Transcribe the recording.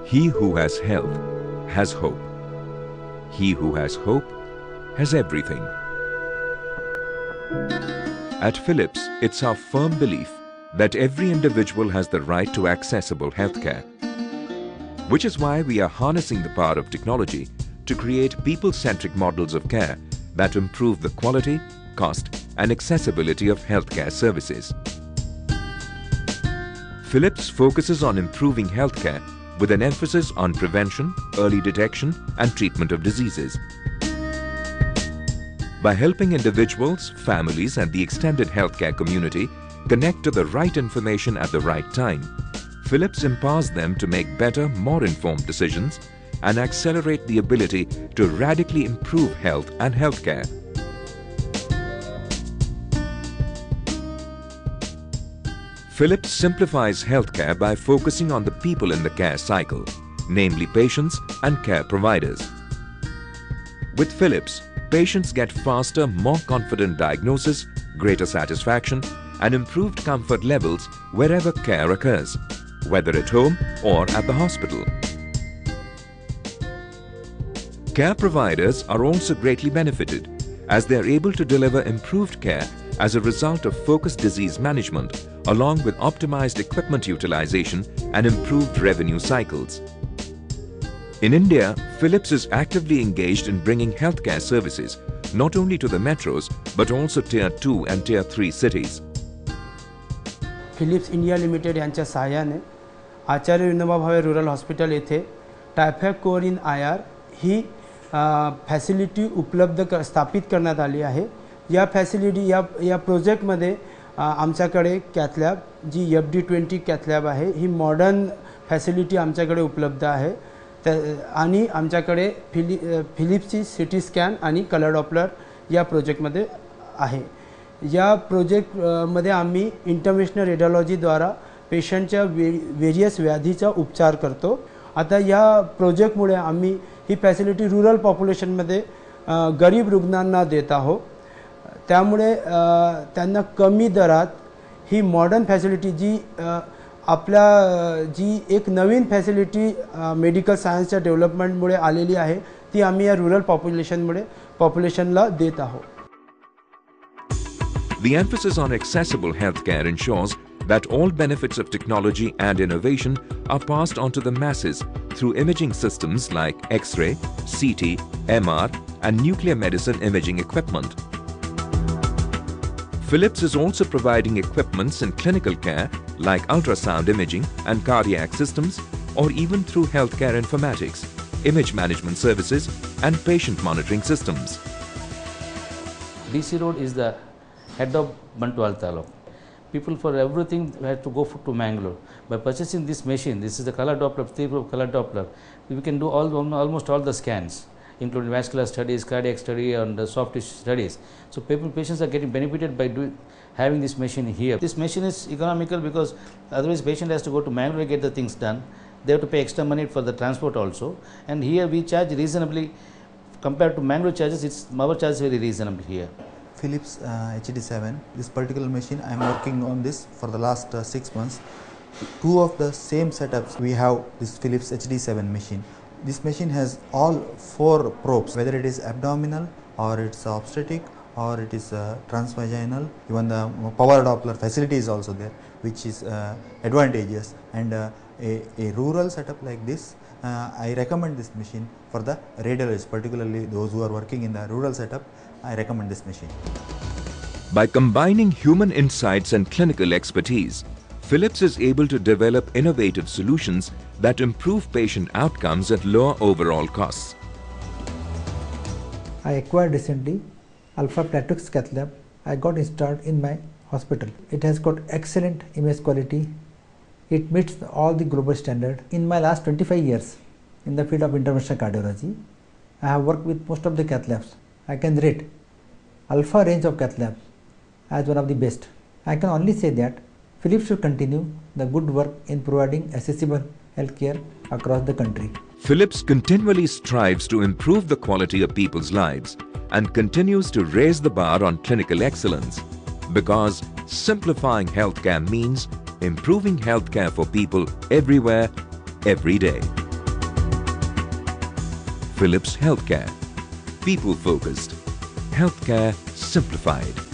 He who has health has hope. He who has hope has everything. At Philips, it's our firm belief that every individual has the right to accessible healthcare, which is why we are harnessing the power of technology to create people-centric models of care that improve the quality, cost, and accessibility of healthcare services. Philips focuses on improving healthcare with an emphasis on prevention, early detection, and treatment of diseases. By helping individuals, families, and the extended healthcare community connect to the right information at the right time, Philips empowers them to make better, more informed decisions and accelerate the ability to radically improve health and healthcare. Philips simplifies healthcare by focusing on the people in the care cycle, namely patients and care providers. With Philips, patients get faster, more confident diagnosis, greater satisfaction, and improved comfort levels wherever care occurs, whether at home or at the hospital. Care providers are also greatly benefited as they are able to deliver improved care as a result of focused disease management along with optimized equipment utilization and improved revenue cycles. In India, Philips is actively engaged in bringing healthcare services not only to the metros but also Tier 2 and Tier 3 cities. Philips India Limited यांच्या सहाय्याने Acharya Vinoba Bhave rural hospital येथे typhoid कोअर इन IR ही facility उपलब्ध स्थापित करण्यात आली आहे. या फॅसिलिटी या प्रोजेक्टमध्ये आमच्याकडे कॅथ लॅब जी FD20 कॅथ लॅब आहे ही मॉडर्न फॅसिलिटी आमच्याकडे उपलब्ध आहे आणि आमच्याकडे फिलिप्सची सिटी स्कॅन आणि कलर डॉपलर या प्रोजेक्टमध्ये आहे. या प्रोजेक्टमध्ये आम्ही इंटरव्हेन्शनल रेडिओलॉजीद्वारा पेशंटच्या वेरियस व्याधीचा उपचार करतो. आता या प्रोजेक्टमुळे आम्ही ही फॅसिलिटी रूरल पॉप्युलेशनमध्ये गरीब रुग्णांना देत आहोत. त्यामुळे त्यांना कमी दरात ही मॉडर्न फॅसिलिटी जी जी एक नवीन फॅसिलिटी मेडिकल सायन्सच्या डेव्हलपमेंटमुळे आलेली आहे ती आम्ही या रूरल पॉप्युलेशनला देत आहोत. The emphasis on accessible healthcare ensures that all benefits of technology and innovation are passed on to the masses through imaging systems like X-ray, CT, MR, and nuclear medicine imaging equipment. Philips is also providing equipments in clinical care like ultrasound imaging and cardiac systems, or even through healthcare informatics, image management services, and patient monitoring systems. DC Road is the head of Bantwal Taluk. People for everything have to go to Mangalore. By purchasing this machine, this is the color Doppler, 3-probe color Doppler, we can do almost all the scans, including vascular studies, cardiac study, and soft tissue studies. So patients are getting benefited by having this machine here. This machine is economical because otherwise patient has to go to Mangalore to get the things done. They have to pay extra money for the transport also. And here we charge reasonably compared to Mangalore charges. Our charge is very reasonable here. Philips HD7, this particular machine, I am working on this for the last 6 months. Two of the same setups we have this Philips HD7 machine. This machine has all 4 probes, whether it is abdominal or it's obstetric or it is transvaginal. Even the power Doppler facility is also there, which is advantageous. And a rural setup like this, I recommend this machine for the radiologists, particularly those who are working in the rural setup. I recommend this machine. By combining human insights and clinical expertise, Philips is able to develop innovative solutions that improve patient outcomes at lower overall costs. I acquired recently Alpha Platrix Cath Lab. I got installed in my hospital. It has got excellent image quality. It meets all the global standard. In my last 25 years in the field of interventional cardiology, I have worked with most of the cath labs. I can rate Alpha range of cath lab as one of the best. I can only say that Philips should continue the good work in providing accessible healthcare across the country. Philips continually strives to improve the quality of people's lives and continues to raise the bar on clinical excellence, because simplifying healthcare means improving healthcare for people everywhere, every day. Philips Healthcare. People focused. Healthcare simplified.